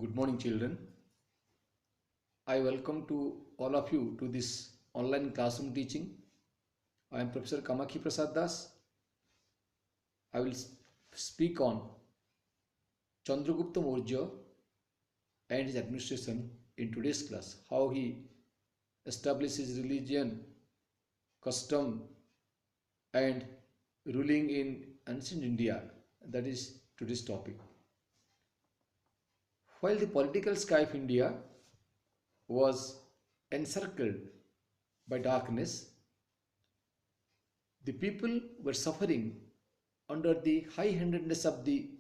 Good morning, children. I welcome to all of you to this online classroom teaching. I am Professor Kamakhi Prasad Das. I will speak on Chandragupta Maurya and his administration in today's class. How he established his religion, custom, and ruling in ancient India. That is today's topic. While the political sky of India was encircled by darkness, the people were suffering under the high-handedness of the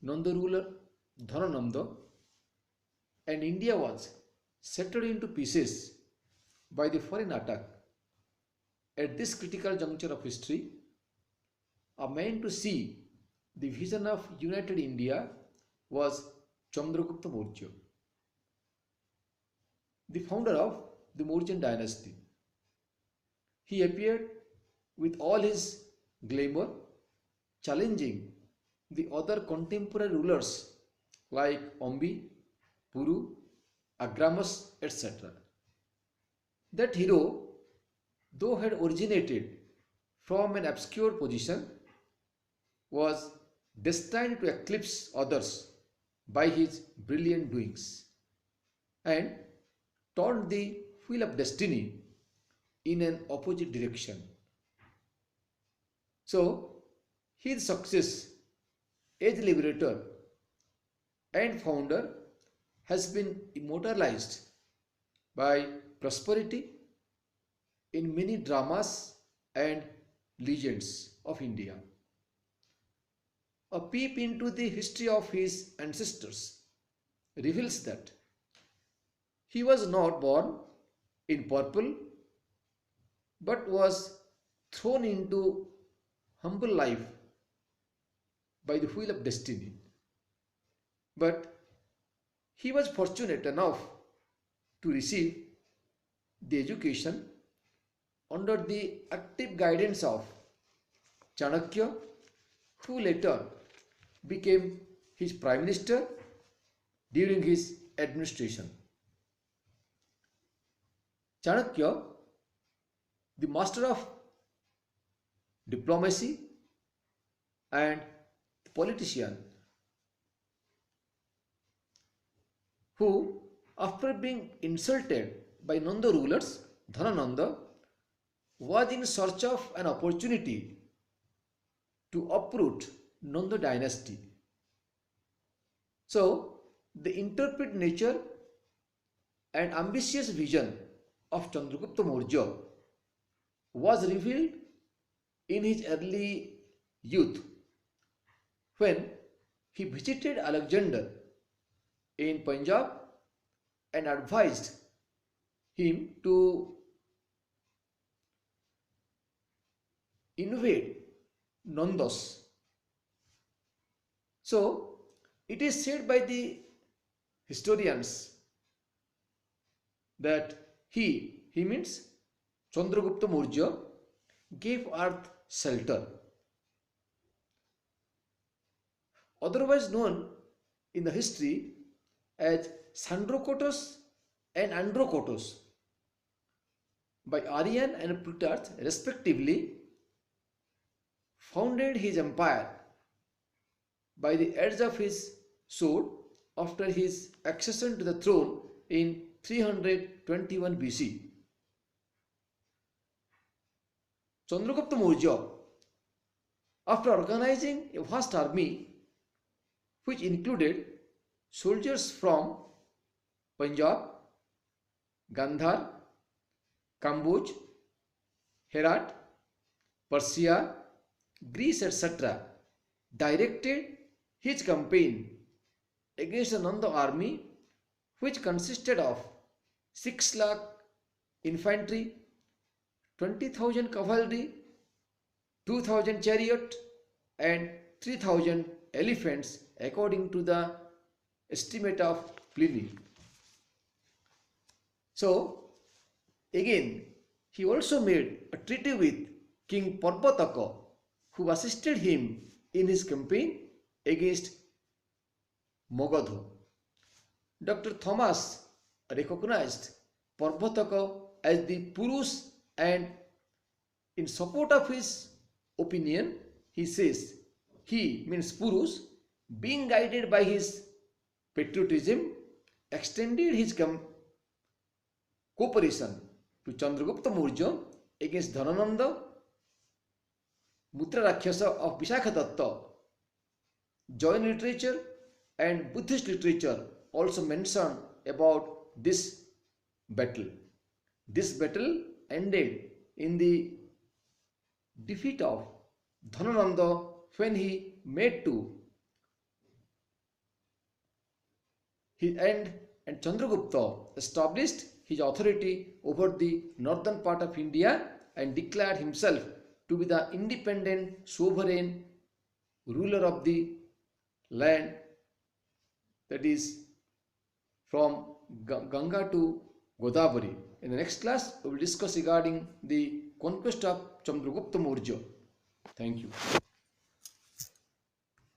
Nanda ruler Dhanananda, and India was shattered into pieces by the foreign attack. At this critical juncture of history, a man to see the vision of united India was Chandragupta Maurya, the founder of the Mauryan dynasty. He appeared with all his glamour, challenging the other contemporary rulers like Ombi, Puru, Agramas, etc. That hero, though had originated from an obscure position, was destined to eclipse others by his brilliant doings and turned the wheel of destiny in an opposite direction. So, his success as liberator and founder has been immortalized by prosperity in many dramas and legends of India. A peep into the history of his ancestors reveals that he was not born in purple but was thrown into humble life by the wheel of destiny. But he was fortunate enough to receive the education under the active guidance of Chanakya, who later became his prime minister during his administration. Chanakya, the master of diplomacy and politician, who, after being insulted by Nanda rulers, Dhanananda, was in search of an opportunity to uproot Nanda dynasty. So, the intrepid nature and ambitious vision of Chandragupta Maurya was revealed in his early youth when he visited Alexander in Punjab and advised him to invade Nandas. So, it is said by the historians that he means Chandragupta Maurya, gave earth shelter. Otherwise known in the history as Sandrocotos and Androcotos by Arrian and Plutarch respectively, founded his empire by the edge of his sword after his accession to the throne in 321 BC. Chandragupta Maurya, after organizing a vast army which included soldiers from Punjab, Gandhar, Kamboj, Herat, Persia, Greece, etc., directed his campaign against the Nanda army, which consisted of 6 lakh infantry, 20,000 cavalry, 2,000 chariot, and 3,000 elephants, according to the estimate of Pliny. So, again, he also made a treaty with King Parvataka, who assisted him in his campaign against Magadha. Dr. Thomas recognized Parvataka as the Purus, and in support of his opinion, he says he means Purus, being guided by his patriotism, extended his cooperation to Chandragupta Maurya against Dhanananda, Mutra Rakshasa of Visakhadatta. Jain literature and Buddhist literature also mention about this battle. This battle ended in the defeat of Dhanananda when he made to his end, and Chandragupta established his authority over the northern part of India and declared himself to be the independent sovereign ruler of the land, that is from Ganga to Godavari. In the next class, we will discuss regarding the conquest of Chandragupta Maurya. Thank you.